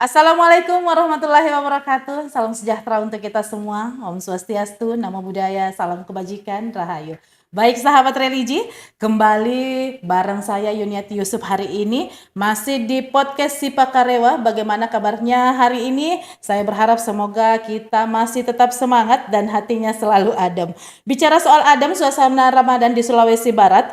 Assalamualaikum warahmatullahi wabarakatuh. Salam sejahtera untuk kita semua. Om Swastiastu, Namo Buddhaya, salam kebajikan, rahayu. Baik sahabat religi, kembali bareng saya Yuniati Yusuf hari ini masih di podcast Sipakarewa. Bagaimana kabarnya hari ini? Saya berharap semoga kita masih tetap semangat dan hatinya selalu adem. Bicara soal adem, suasana Ramadan di Sulawesi Barat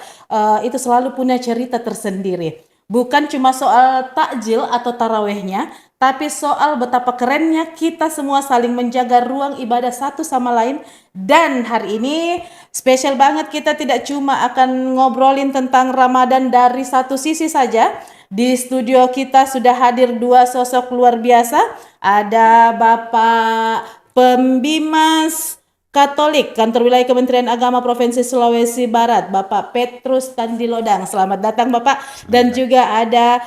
itu selalu punya cerita tersendiri. Bukan cuma soal takjil atau tarawehnya, tapi soal betapa kerennya kita semua saling menjaga ruang ibadah satu sama lain. Dan hari ini spesial banget, kita tidak cuma akan ngobrolin tentang Ramadan dari satu sisi saja. Di studio kita sudah hadir dua sosok luar biasa. Ada Bapak Pembimas Katolik Kantor Wilayah Kementerian Agama Provinsi Sulawesi Barat, Bapak Petrus Tandilodang. Selamat datang Bapak. Dan juga ada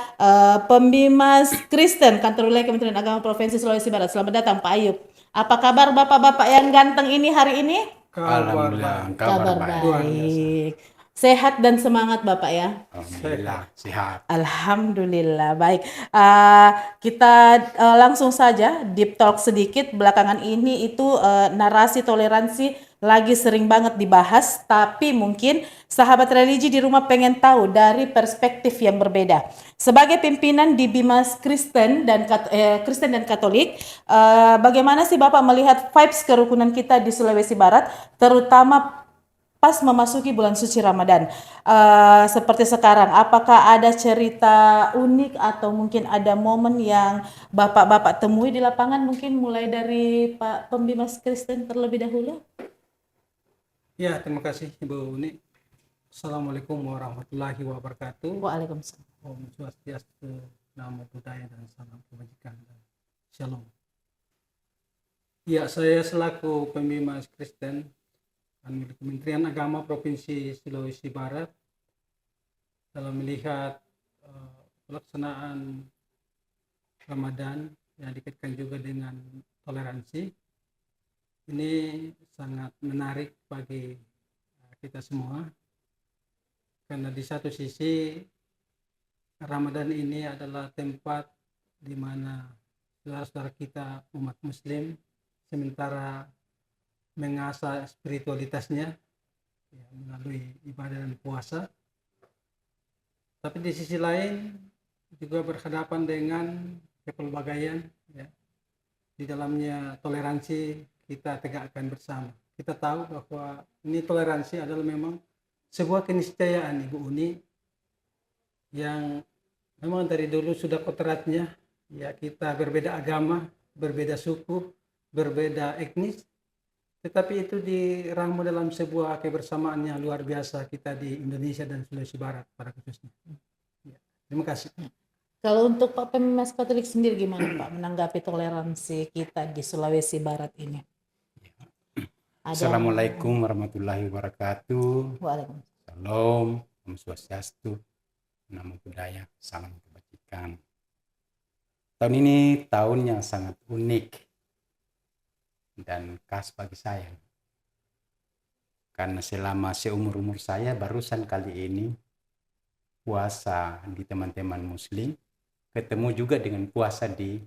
Pembimas Kristen Kantor Wilayah Kementerian Agama Provinsi Sulawesi Barat. Selamat datang Pak Ayub. Apa kabar Bapak-bapak yang ganteng ini hari ini? Alhamdulillah, Kabar baik. Sehat dan semangat Bapak ya? Alhamdulillah, sehat. Alhamdulillah, baik. Kita langsung saja deep talk sedikit. Belakangan ini itu narasi toleransi lagi sering banget dibahas, tapi mungkin sahabat religi di rumah pengen tahu dari perspektif yang berbeda. Sebagai pimpinan di Bimas Kristen dan Katolik, bagaimana sih Bapak melihat vibes kerukunan kita di Sulawesi Barat, terutama pas memasuki bulan suci Ramadan seperti sekarang? Apakah ada cerita unik atau mungkin ada momen yang bapak-bapak temui di lapangan? Mungkin mulai dari Pak Pembimas Kristen terlebih dahulu. Ya, terima kasih Ibu Uni. Assalamualaikum warahmatullahi wabarakatuh. Waalaikumsalam. Om Swastiastu, Namo Buddhaya, dan salam kebajikan. Shalom. Ya, saya selaku Pembimas Kristen Kementerian Agama Provinsi Sulawesi Barat dalam melihat pelaksanaan Ramadan yang dikaitkan juga dengan toleransi, ini sangat menarik bagi kita semua, karena di satu sisi Ramadan ini adalah tempat di mana saudara-saudara kita umat Muslim sementara mengasah spiritualitasnya ya, melalui ibadah dan puasa. Tapi di sisi lain juga berhadapan dengan kepelbagaian ya. Di dalamnya toleransi kita tegakkan bersama. Kita tahu bahwa ini toleransi adalah memang sebuah keniscayaan Ibu Uni yang memang dari dulu sudah kodratnya ya, kita berbeda agama, berbeda suku, berbeda etnis, tetapi itu diramu dalam sebuah kebersamaan yang luar biasa kita di Indonesia dan Sulawesi Barat pada khususnya. Ya, terima kasih. Kalau untuk Pak Pembimas Katolik sendiri gimana Pak menanggapi toleransi kita di Sulawesi Barat ini? Assalamualaikum warahmatullahi wabarakatuh. Waalaikumsalam. Salam, Om Swastiastu, Namo Buddhaya, salam kebajikan. Tahun ini tahun yang sangat unik dan khas bagi saya, karena selama seumur-umur saya barusan kali ini puasa di teman-teman Muslim ketemu juga dengan puasa di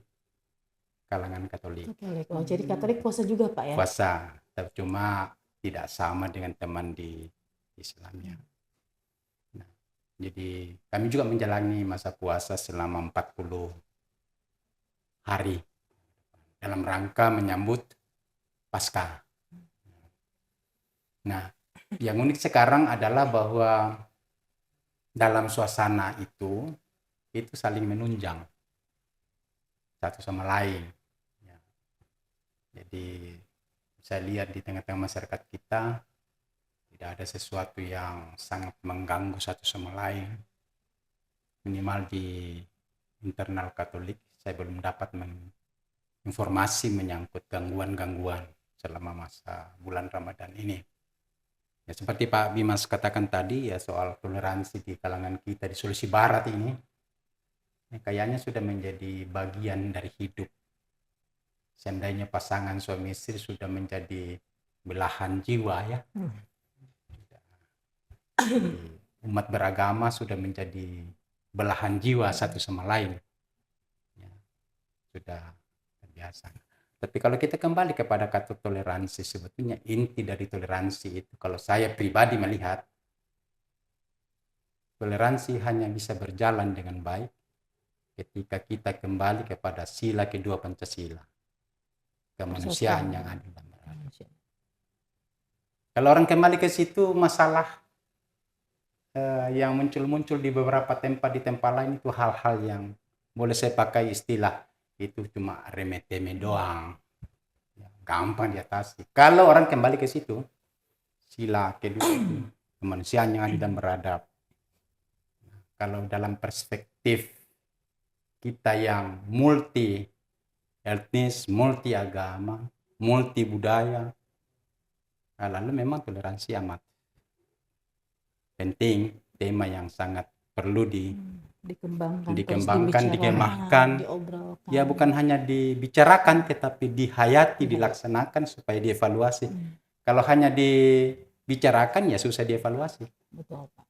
kalangan Katolik. Oh, jadi Katolik puasa juga Pak ya? Puasa, tapi cuma tidak sama dengan teman di Islamnya. Nah, jadi kami juga menjalani masa puasa selama 40 hari dalam rangka menyambut Paskah. Nah, yang unik sekarang adalah bahwa dalam suasana itu saling menunjang satu sama lain. Ya. Jadi saya lihat di tengah-tengah masyarakat kita tidak ada sesuatu yang sangat mengganggu satu sama lain. Minimal di internal Katolik saya belum dapat informasi menyangkut gangguan-gangguan selama masa bulan Ramadan ini. Ya, seperti Pak Bimas katakan tadi ya, soal toleransi di kalangan kita di Sulawesi Barat ini ya, kayaknya sudah menjadi bagian dari hidup. Seandainya pasangan suami istri sudah menjadi belahan jiwa ya. Umat beragama sudah menjadi belahan jiwa satu sama lain. Ya. sudah terbiasa. Tapi kalau kita kembali kepada kata toleransi, sebetulnya inti dari toleransi itu, kalau saya pribadi melihat, toleransi hanya bisa berjalan dengan baik ketika kita kembali kepada sila kedua Pancasila, kemanusiaan yang adil dan beradab. Kalau orang kembali ke situ, masalah yang muncul-muncul di beberapa tempat di tempat lain itu hal-hal yang boleh saya pakai istilah itu cuma remeh-temeh doang, gampang diatasi. Kalau orang kembali ke situ, sila kedua itu kemanusiaan yang adil dan beradab. Kalau dalam perspektif kita yang multi etnis, multi agama, multi budaya, lalu memang toleransi amat penting, tema yang sangat perlu dikembangkan, dikemahkan, diobrolkan. ya bukan hanya dibicarakan tetapi dihayati, dilaksanakan supaya dievaluasi. Kalau hanya dibicarakan ya susah dievaluasi. Betul, Pak.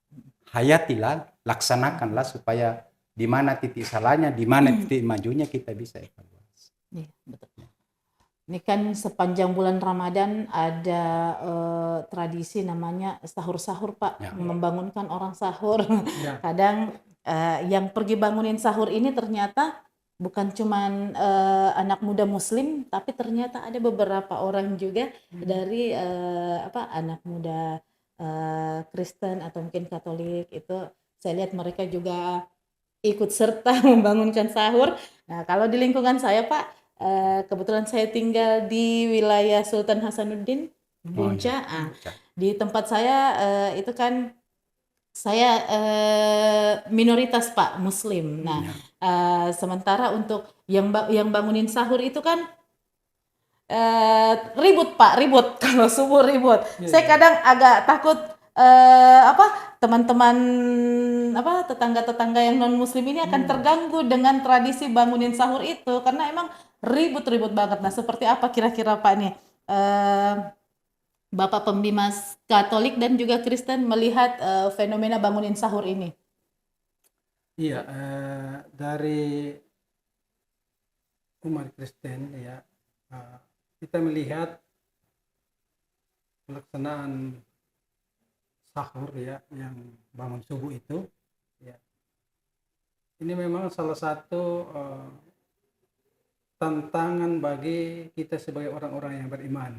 Hayatilah, laksanakanlah supaya di mana titik salahnya, di mana titik majunya kita bisa evaluasi. Iya, betul. Ini kan sepanjang bulan Ramadan ada tradisi namanya sahur-sahur, Pak. Ya. Membangunkan orang sahur. Ya. Kadang yang pergi bangunin sahur ini ternyata bukan cuman anak muda Muslim, tapi ternyata ada beberapa orang juga dari anak muda Kristen atau mungkin Katolik. Itu saya lihat mereka juga ikut serta membangunkan sahur. Nah, kalau di lingkungan saya, Pak, kebetulan saya tinggal di wilayah Sultan Hasanuddin, Bunca. Di tempat saya itu kan saya minoritas, Pak, Muslim. Nah, sementara untuk yang bangunin sahur itu kan ribut, Pak, ribut. Kalau subuh ribut. Saya kadang agak takut teman-teman tetangga-tetangga yang non Muslim ini akan terganggu dengan tradisi bangunin sahur itu karena emang ribut-ribut banget. Nah, seperti apa kira-kira, Pak, nih Bapak pembimbing Katolik dan juga Kristen melihat fenomena bangunin sahur ini? Iya, dari umat Kristen ya, kita melihat pelaksanaan sahur ya, yang bangun subuh itu ya, ini memang salah satu tantangan bagi kita sebagai orang-orang yang beriman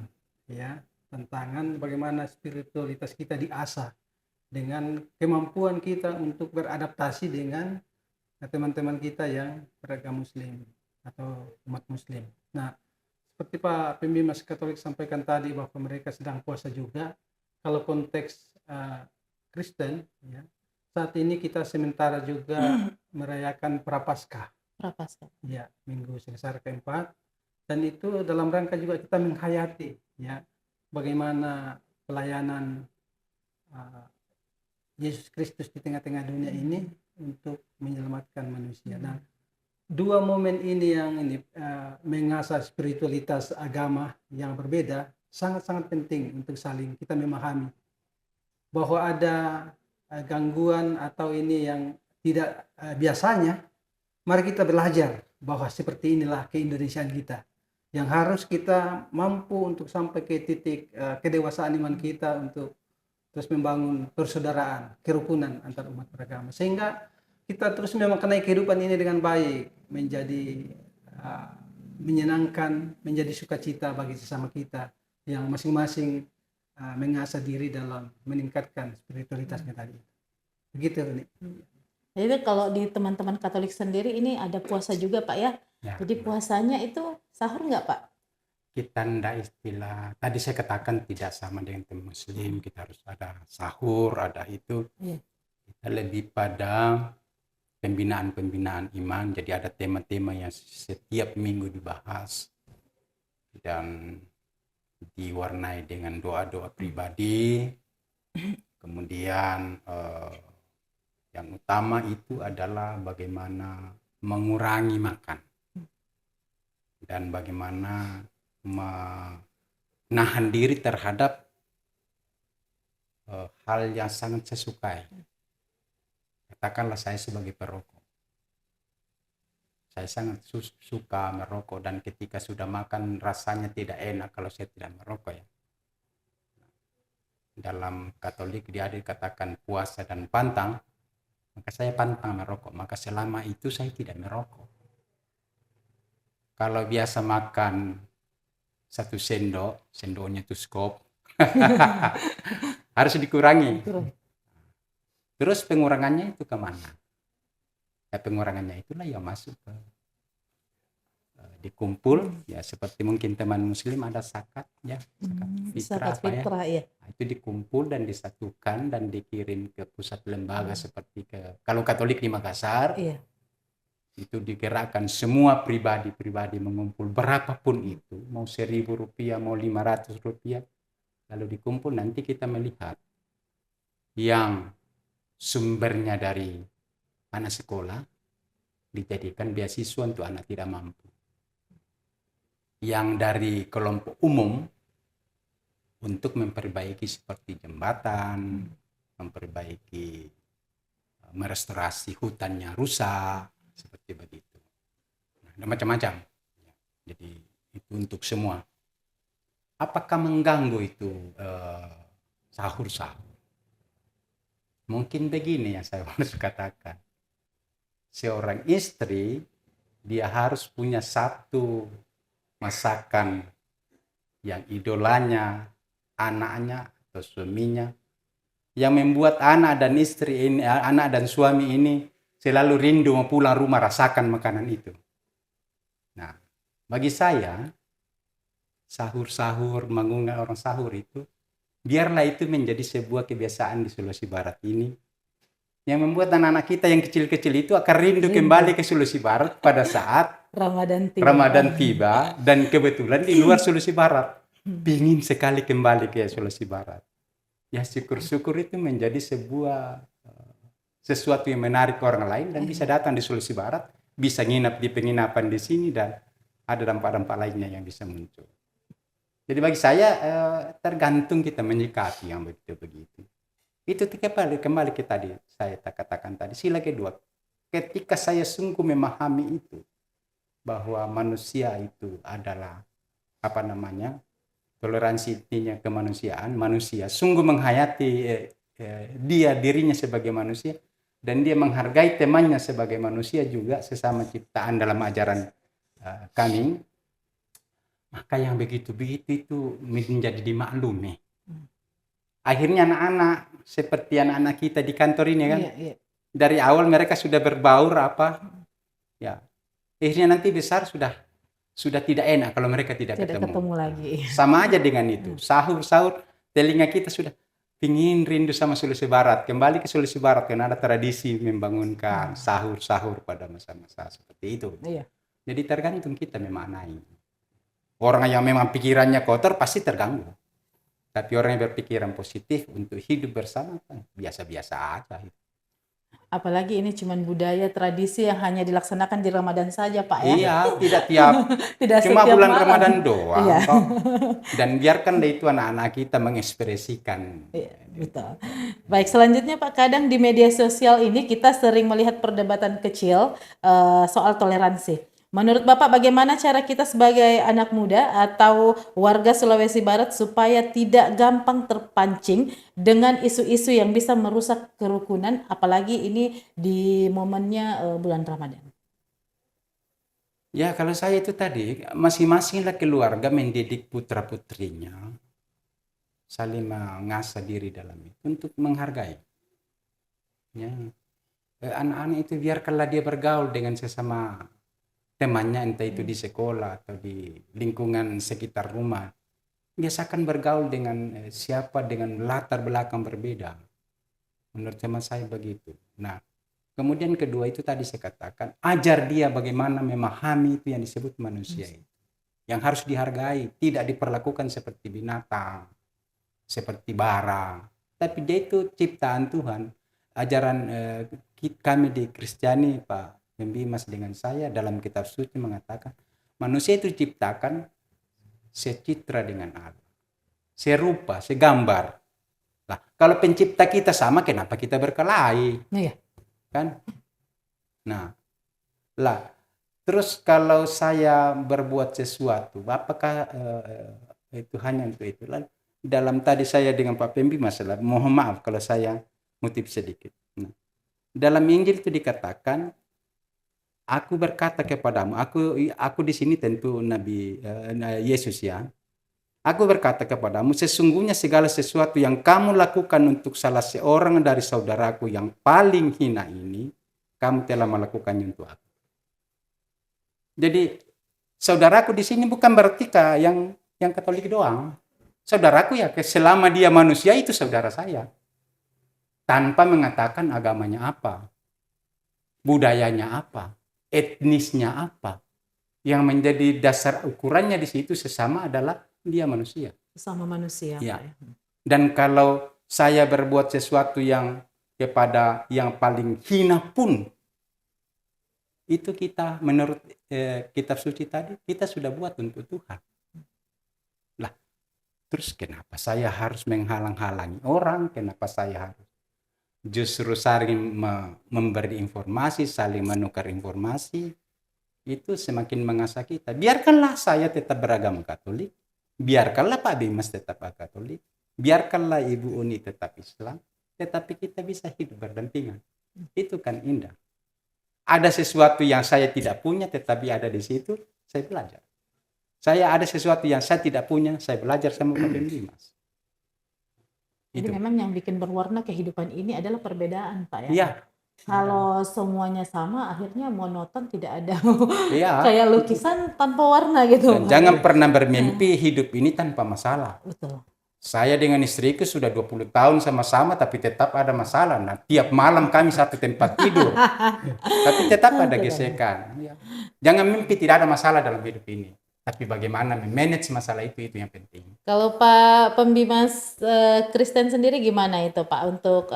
ya, tantangan bagaimana spiritualitas kita diasah dengan kemampuan kita untuk beradaptasi dengan teman-teman kita yang beragama Muslim atau umat Muslim. Nah, seperti Pak Pembimbing Katolik sampaikan tadi bahwa mereka sedang puasa juga. Kalau konteks Kristen, ya, saat ini kita sementara juga merayakan Prapaskah. Ya, Minggu Sengsara keempat. Dan itu dalam rangka juga kita menghayati, ya, bagaimana pelayanan Yesus Kristus di tengah-tengah dunia ini untuk menyelamatkan manusia. Nah, dua momen ini yang mengasah spiritualitas agama yang berbeda sangat-sangat penting untuk saling kita memahami bahwa ada gangguan atau ini yang tidak biasanya. Mari kita belajar bahwa seperti inilah keindonesiaan kita yang harus kita mampu untuk sampai ke titik kedewasaan iman kita untuk terus membangun persaudaraan, kerukunan antar umat beragama, sehingga kita terus memaknai kehidupan ini dengan baik, menjadi menyenangkan, menjadi sukacita bagi sesama kita yang masing-masing mengasah diri dalam meningkatkan spiritualitasnya tadi. Begitu, Roni. Jadi kalau di teman-teman Katolik sendiri ini ada puasa juga, Pak, ya? Jadi puasanya itu sahur nggak, Pak? Kita ndak istilah, tadi saya katakan tidak sama dengan teman Muslim, kita harus ada sahur, ada itu. Kita lebih pada pembinaan iman, jadi ada tema-tema yang setiap minggu dibahas dan diwarnai dengan doa-doa pribadi. Kemudian yang utama itu adalah bagaimana mengurangi makan dan bagaimana menahan diri terhadap hal yang sangat saya sukai. Katakanlah saya sebagai perokok, Saya sangat suka merokok, dan ketika sudah makan rasanya tidak enak kalau saya tidak merokok ya. Dalam Katolik dia dikatakan puasa dan pantang, maka saya pantang merokok. Maka selama itu saya tidak merokok. Kalau biasa makan 1 sendok, sendoknya itu skop, harus dikurangi. Terus pengurangannya itu kemana? Ya pengurangannya itulah yang masuk ke dikumpul ya, seperti mungkin teman muslim ada zakat ya, zakat Zakat fitrah apa ya. fitrah ya. Nah, itu dikumpul dan disatukan dan dikirim ke pusat lembaga seperti kalau Katolik di Makassar. Iya. Itu digerakkan semua pribadi-pribadi mengumpul berapapun itu, mau Rp1.000, mau Rp500, lalu dikumpul. Nanti kita melihat yang sumbernya dari anak sekolah dijadikan beasiswa untuk anak tidak mampu, yang dari kelompok umum untuk memperbaiki seperti jembatan, memperbaiki, merestorasi hutannya rusak, seperti begitu. Nah, macam-macam. Jadi itu untuk semua. Apakah mengganggu itu sahur-sahur? Mungkin begini yang saya harus katakan. Seorang istri dia harus punya satu masakan yang idolanya, anaknya atau suaminya, yang membuat anak dan istri ini, anak dan suami ini selalu rindu mau pulang rumah rasakan makanan itu. Nah, bagi saya sahur-sahur, mengundang orang sahur itu, biarlah itu menjadi sebuah kebiasaan di Sulawesi Barat ini, yang membuat anak-anak kita yang kecil-kecil itu akan rindu kembali ke Sulawesi Barat pada saat Ramadan tiba, dan kebetulan di luar Sulawesi Barat ingin sekali kembali ke Sulawesi Barat. Ya syukur-syukur itu menjadi sebuah sesuatu yang menarik orang lain, dan bisa datang di Sulawesi Barat, bisa nginap di penginapan di sini, dan ada dampak-dampak lainnya yang bisa muncul. Jadi bagi saya tergantung kita menyikapi yang begitu-begitu. Itu kembali ke tadi saya katakan tadi, sila kedua. Ketika saya sungguh memahami itu, bahwa manusia itu adalah toleransi intinya kemanusiaan, manusia sungguh menghayati dirinya sebagai manusia, dan dia menghargai temannya sebagai manusia juga, sesama ciptaan dalam ajaran kami. Maka yang begitu-begitu itu menjadi dimaklumi. Akhirnya anak-anak seperti anak-anak kita di kantor ini kan, dari awal mereka sudah berbaur ya, akhirnya nanti besar sudah tidak enak kalau mereka tidak ketemu lagi. Sama aja dengan itu, sahur-sahur telinga kita sudah ingin rindu sama Sulawesi Barat, kembali ke Sulawesi Barat karena ada tradisi membangunkan sahur-sahur pada masa-masa seperti itu. Jadi tergantung kita memaknai. Orang yang memang pikirannya kotor pasti terganggu. Tapi orang yang berpikiran positif untuk hidup bersama biasa-biasa aja. Apalagi ini cuma budaya tradisi yang hanya dilaksanakan di Ramadan saja, Pak ya. Iya, tidak tiap cuma bulan malam. Ramadan doang. Iya. Dan biarkanlah itu anak-anak kita mengekspresikan. Iya, betul. Baik, selanjutnya Pak, kadang di media sosial ini kita sering melihat perdebatan kecil soal toleransi. Menurut Bapak, bagaimana cara kita sebagai anak muda atau warga Sulawesi Barat supaya tidak gampang terpancing dengan isu-isu yang bisa merusak kerukunan, apalagi ini di momennya bulan Ramadan? Ya, kalau saya itu tadi, masing-masinglah keluarga mendidik putra-putrinya, saling mengasah diri dalam itu untuk menghargai. Ya, anak-anak itu biarkanlah dia bergaul dengan sesama temannya, entah itu di sekolah atau di lingkungan sekitar rumah. Biasakan bergaul dengan siapa dengan latar belakang berbeda. Menurut teman saya begitu. Nah, kemudian kedua itu tadi saya katakan, ajar dia bagaimana memahami itu yang disebut manusia itu. Yang harus dihargai, tidak diperlakukan seperti binatang, seperti barang. Tapi dia itu ciptaan Tuhan. Ajaran kami di Kristiani, Pak Membimas dengan saya dalam kitab suci mengatakan manusia itu diciptakan secitra dengan Allah, serupa, segambar. Nah, kalau pencipta kita sama, kenapa kita berkelahi? Iya. Kan? Nah, lah Terus kalau saya berbuat sesuatu, apakah itu hanya untuk itu? Lalu dalam tadi saya dengan Pak Pembi masalah, mohon maaf kalau saya ngutip sedikit. Nah, dalam Injil itu dikatakan, aku berkata kepadamu, aku di sini tentu Nabi Yesus ya. Aku berkata kepadamu, sesungguhnya segala sesuatu yang kamu lakukan untuk salah seorang dari saudaraku yang paling hina ini, kamu telah melakukannya untuk aku. Jadi saudaraku di sini bukan berarti yang Katolik doang. Saudaraku ya selama dia manusia itu saudara saya. Tanpa mengatakan agamanya apa, budayanya apa, etnisnya apa. Yang menjadi dasar ukurannya di situ sesama adalah dia manusia. Sama manusia. Ya. Pak, ya. Dan kalau saya berbuat sesuatu yang kepada yang paling hina pun, itu kita menurut kitab suci tadi, kita sudah buat untuk Tuhan. Lah, terus kenapa saya harus menghalang-halangi orang? Kenapa saya harus justru saling memberi informasi, saling menukar informasi? Itu semakin mengasah kita. Biarkanlah saya tetap beragama Katolik, biarkanlah Pak Dimas tetap Katolik, biarkanlah Ibu Uni tetap Islam, tetapi kita bisa hidup berdampingan. Itu kan indah. Ada sesuatu yang saya tidak punya tetapi ada di situ, saya belajar. Saya ada sesuatu yang saya tidak punya, saya belajar sama Pak Dimas. Jadi Itu. memang yang bikin berwarna kehidupan ini adalah perbedaan, Pak ya. Iya. Kalau semuanya sama, akhirnya monoton, tidak ada Iya. kayak lukisan tanpa warna gitu. Dan Pak. jangan pernah bermimpi hidup ini tanpa masalah. Betul. Saya dengan istriku sudah 20 tahun sama-sama tapi tetap ada masalah. Nah, tiap malam kami satu tempat tidur. Tapi tetap ada gesekan. Ya. Jangan mimpi tidak ada masalah dalam hidup ini. Tapi bagaimana memanage masalah itu yang penting. Kalau Pak Pembimas Kristen sendiri gimana itu Pak untuk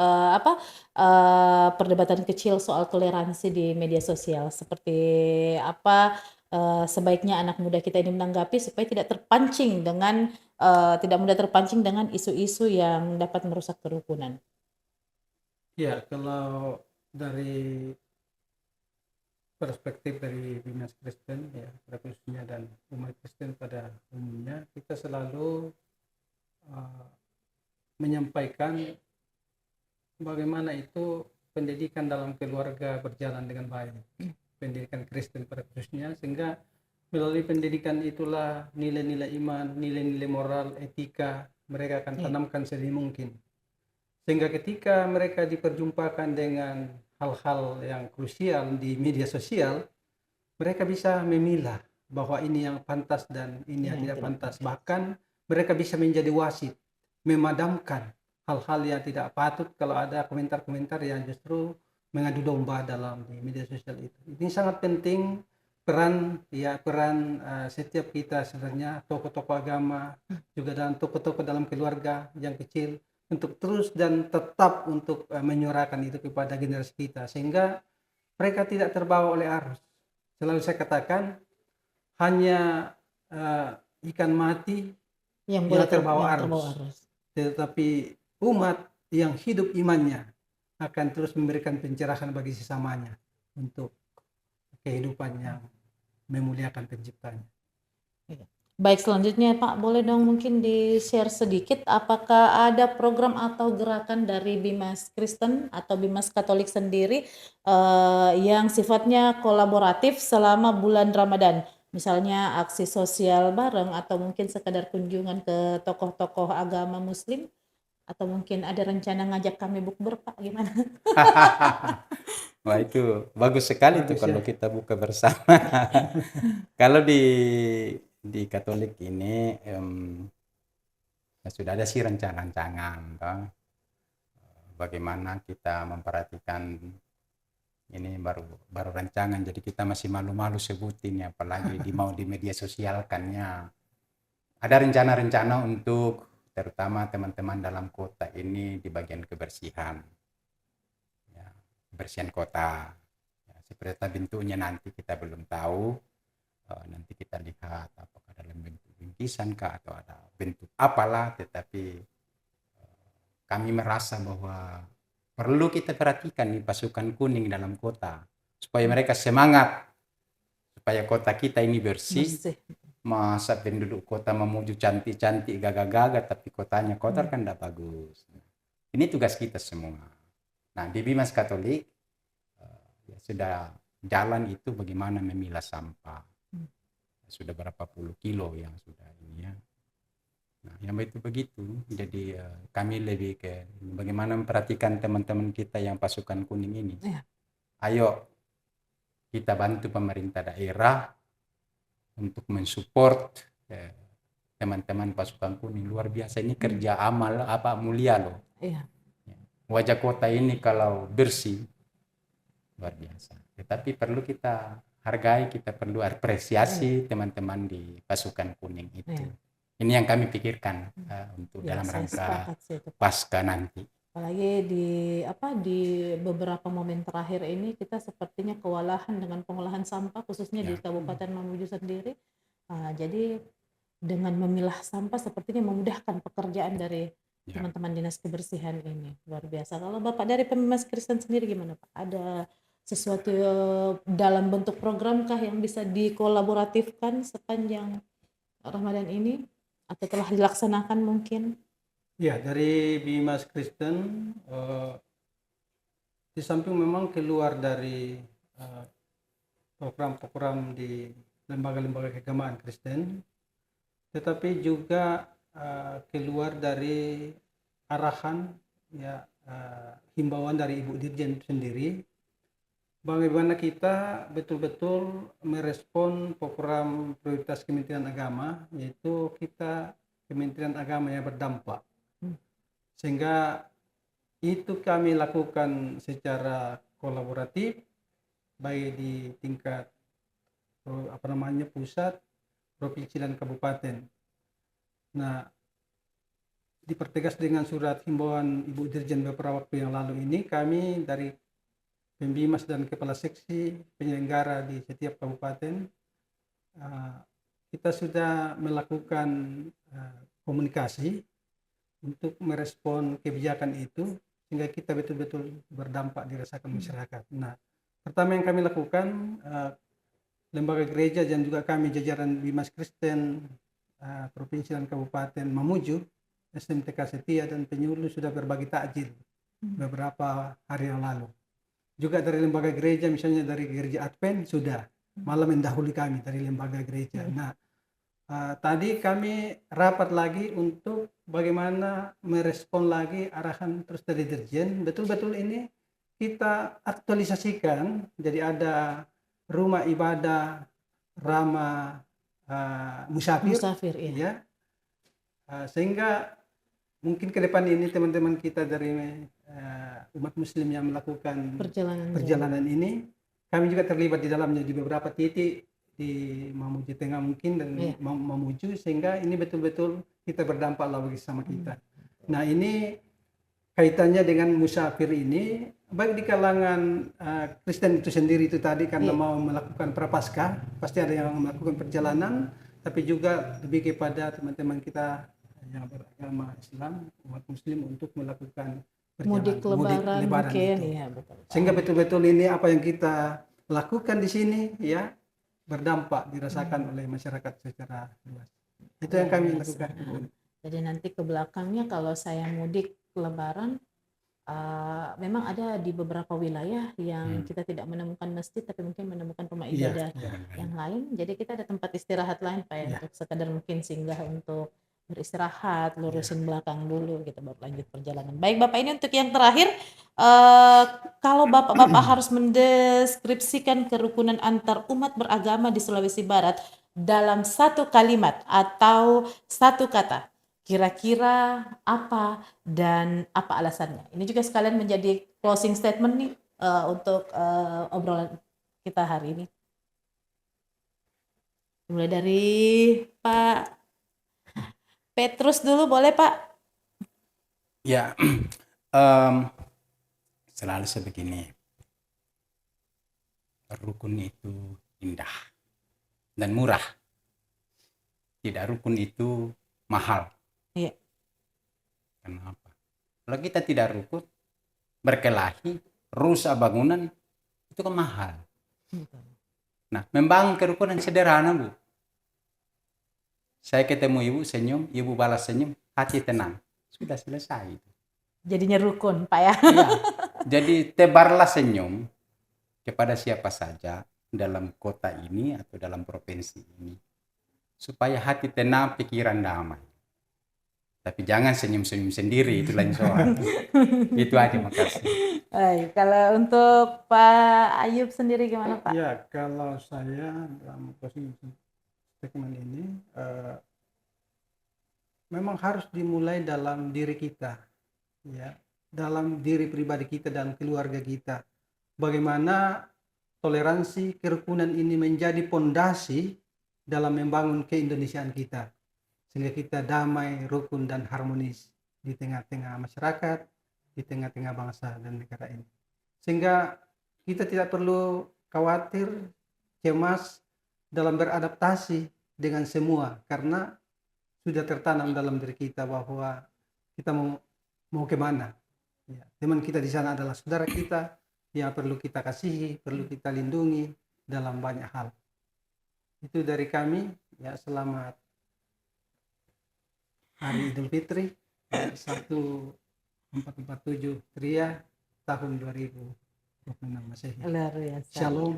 perdebatan kecil soal toleransi di media sosial, seperti apa sebaiknya anak muda kita ini menanggapi supaya tidak mudah terpancing dengan isu-isu yang dapat merusak kerukunan. Ya, kalau dari perspektif dari Dinas Kristen ya pada khususnya dan umat Kristen pada umumnya, kita selalu menyampaikan bagaimana itu pendidikan dalam keluarga berjalan dengan baik, pendidikan Kristen pada khususnya, sehingga melalui pendidikan itulah nilai-nilai iman, nilai-nilai moral, etika mereka akan tanamkan sedini mungkin, sehingga ketika mereka diperjumpakan dengan hal-hal yang krusial di media sosial, mereka bisa memilah bahwa ini yang pantas dan ini yang tidak pantas. Bahkan mereka bisa menjadi wasit, memadamkan hal-hal yang tidak patut kalau ada komentar-komentar yang justru mengadu domba dalam di media sosial itu. Ini sangat penting peran setiap kita sebenarnya, tokoh-tokoh agama, juga dalam tokoh-tokoh dalam keluarga yang kecil, untuk terus dan tetap untuk menyuarakan itu kepada generasi kita, sehingga mereka tidak terbawa oleh arus. Selalu saya katakan, hanya ikan mati yang terbawa arus. Tetapi umat yang hidup imannya akan terus memberikan pencerahan bagi sesamanya untuk kehidupan yang memuliakan penciptanya. Baik, selanjutnya Pak, boleh dong mungkin di-share sedikit apakah ada program atau gerakan dari Bimas Kristen atau Bimas Katolik sendiri yang sifatnya kolaboratif selama bulan Ramadan? Misalnya aksi sosial bareng atau mungkin sekadar kunjungan ke tokoh-tokoh agama Muslim, atau mungkin ada rencana ngajak kami bukber, Pak, gimana? Wah, itu bagus sekali tuh kalau kita buka bersama. Kalau di Katolik ini sudah ada sih rancangan bagaimana kita memperhatikan ini baru rancangan, jadi kita masih malu-malu sebutin ya, apalagi mau di media sosialkannya. Ada rencana-rencana untuk terutama teman-teman dalam kota ini di bagian kebersihan ya, kebersihan kota ya, seperti bentuknya nanti kita belum tahu. Nanti kita lihat apakah dalam bentuk bingkisan kah atau ada bentuk apalah, tetapi kami merasa bahwa perlu kita perhatikan nih pasukan kuning dalam kota supaya mereka semangat, supaya kota kita ini bersih. Bersih. Masa penduduk kota memuju cantik-cantik, gagah-gagah, tapi kotanya kotor kan tidak bagus. Ini tugas kita semua. Nah, di Bimas Katolik ya sudah jalan itu bagaimana memilah sampah. Sudah berapa puluh kilo yang sudah ini ya. Nah, yang itu begitu. Jadi kami lebih ke bagaimana memperhatikan teman-teman kita yang pasukan kuning ini. Iya. Ayo kita bantu pemerintah daerah untuk mensupport teman-teman pasukan kuning. Luar biasa, ini kerja amal apa mulia loh. Iya. Wajah kota ini kalau bersih luar biasa. Tetapi perlu kita hargai, kita perlu apresiasi teman-teman di pasukan kuning itu. Iya. Ini yang kami pikirkan untuk Ya, dalam saya rangka sepakat sih itu. pasca nanti. Apalagi di beberapa momen terakhir ini kita sepertinya kewalahan dengan pengolahan sampah khususnya di Ya. Kabupaten Mamuju sendiri. Jadi dengan memilah sampah sepertinya memudahkan pekerjaan dari Ya. teman-teman dinas kebersihan ini. Luar biasa. Kalau Bapak dari Pemimas Kristen sendiri gimana Pak? Ada sesuatu dalam bentuk program kah yang bisa dikolaboratifkan sepanjang Ramadan ini atau telah dilaksanakan mungkin? Ya, dari Bimas Kristen di samping memang keluar dari program-program di lembaga-lembaga keagamaan Kristen, tetapi juga keluar dari arahan ya himbauan dari Ibu Dirjen sendiri, bagaimana kita betul-betul merespon program prioritas Kementerian Agama, yaitu kita Kementerian Agama yang berdampak. Sehingga itu kami lakukan secara kolaboratif, baik di tingkat pusat, provinsi dan kabupaten. Nah, dipertegas dengan surat himbauan Ibu Dirjen beberapa waktu yang lalu ini, kami dari Pembimas dan kepala seksi penyelenggara di setiap kabupaten, kita sudah melakukan komunikasi untuk merespon kebijakan itu sehingga kita betul-betul berdampak dirasakan masyarakat. Nah, pertama yang kami lakukan, lembaga gereja dan juga kami jajaran Bimas Kristen provinsi dan kabupaten Mamuju, SMTK Setia dan penyuluh sudah berbagi takjil beberapa hari yang lalu. Juga dari lembaga gereja, misalnya dari gereja Advent sudah malah mendahului kami dari lembaga gereja. Nah, tadi kami rapat lagi untuk bagaimana merespon lagi arahan terus dari Dirjen. Betul-betul ini kita aktualisasikan, jadi ada rumah ibadah ramah musafir, ya. Sehingga mungkin ke depan ini teman-teman kita dari umat muslim yang melakukan perjalanan ini, kami juga terlibat di dalamnya di beberapa titik di Mamuju Tengah mungkin dan Mamuju, sehingga ini betul-betul kita berdampak lah bagi sama kita. Nah, ini kaitannya dengan musafir ini, baik di kalangan Kristen itu sendiri itu tadi karena mau melakukan prapaskah, pasti ada yang melakukan perjalanan, tapi juga lebih kepada teman-teman kita yang beragama Islam, umat muslim untuk melakukan mudik lebaran mungkin, ya, betul. Sehingga betul-betul ini apa yang kita lakukan di sini ya berdampak dirasakan oleh masyarakat secara luas. Itu yang kami lakukan. Jadi nanti ke belakangnya kalau saya mudik lebaran, memang ada di beberapa wilayah yang kita tidak menemukan masjid tapi mungkin menemukan rumah ibadah yang lain. Jadi kita ada tempat istirahat lain Pak ya, untuk sekadar mungkin singgah untuk beristirahat, lurusin belakang dulu gitu baru lanjut perjalanan. Baik Bapak, ini untuk yang terakhir, kalau Bapak-Bapak harus mendeskripsikan kerukunan antar umat beragama di Sulawesi Barat dalam satu kalimat atau satu kata, kira-kira apa dan apa alasannya? Ini juga sekalian menjadi closing statement nih untuk obrolan kita hari ini. Mulai dari Pak Petrus dulu boleh Pak? Ya, selalu sebegini. Rukun itu indah dan murah. Tidak rukun itu mahal. Iya. Kenapa? Kalau kita tidak rukun, berkelahi, rusak bangunan, itu kan mahal. Nah, membangun kerukunan sederhana, Bu. Saya ketemu ibu senyum, ibu balas senyum, hati tenang. Sudah selesai. Jadinya rukun, Pak ya. Iya. Jadi tebarlah senyum kepada siapa saja dalam kota ini atau dalam provinsi ini. Supaya hati tenang, pikiran damai. Tapi jangan senyum-senyum sendiri, itu lain soal. Itu aja, makasih. Baik, kalau untuk Pak Ayub sendiri gimana, Pak? Ya, kalau saya dalam posisi statement ini memang harus dimulai dalam diri kita, ya, dalam diri pribadi kita dan keluarga kita. Bagaimana toleransi kerukunan ini menjadi pondasi dalam membangun keindonesiaan kita, sehingga kita damai, rukun dan harmonis di tengah-tengah masyarakat, di tengah-tengah bangsa dan negara ini. Sehingga kita tidak perlu khawatir, cemas dalam beradaptasi dengan semua, karena sudah tertanam dalam diri kita bahwa kita mau kemana. Ya, teman kita di sana adalah saudara kita yang perlu kita kasihi, perlu kita lindungi dalam banyak hal. Itu dari kami. Ya, selamat Hari Idul Fitri 1447 Tria tahun 2026 Masehi. Luar biasa. Shalom.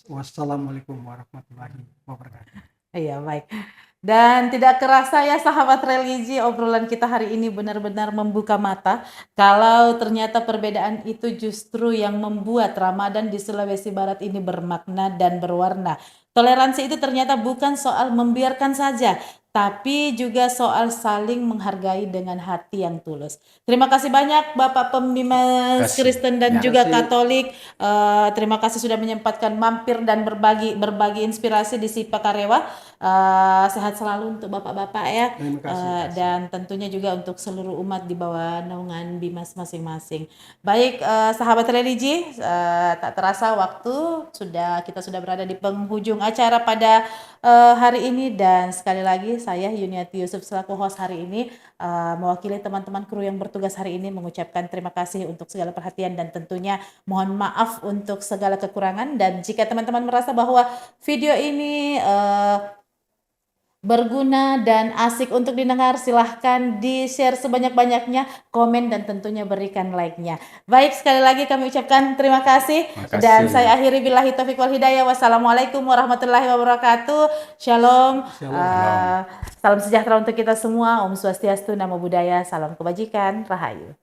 Wassalamualaikum warahmatullahi wabarakatuh. Iya, baik. Dan tidak kerasa ya sahabat religi, obrolan kita hari ini benar-benar membuka mata kalau ternyata perbedaan itu justru yang membuat Ramadan di Sulawesi Barat ini bermakna dan berwarna. Toleransi itu ternyata bukan soal membiarkan saja, tapi juga soal saling menghargai dengan hati yang tulus. Terima kasih banyak Bapak Pembimbing Kasih. Kristen dan Ya. juga Kasih. Katolik. Terima kasih sudah menyempatkan mampir dan berbagi inspirasi di SIPA Karewa. Sehat selalu untuk bapak-bapak ya. Terima kasih. Dan tentunya juga untuk seluruh umat di bawah naungan Bimas masing-masing. Baik, sahabat religi, tak terasa waktu kita sudah berada di penghujung acara pada hari ini, dan sekali lagi saya Yuniati Yusuf selaku host hari ini mewakili teman-teman kru yang bertugas hari ini mengucapkan terima kasih untuk segala perhatian dan tentunya mohon maaf untuk segala kekurangan. Dan jika teman-teman merasa bahwa video ini berguna dan asik untuk didengar, silahkan di-share sebanyak-banyaknya, komen dan tentunya berikan like-nya. Baik, sekali lagi kami ucapkan terima kasih. Makasih. Dan saya akhiri billahi taufiq wal hidayah. Wassalamualaikum warahmatullahi wabarakatuh. Shalom. Shalom. Salam sejahtera untuk kita semua. Om Swastiastu, Namo Buddhaya, salam kebajikan, Rahayu.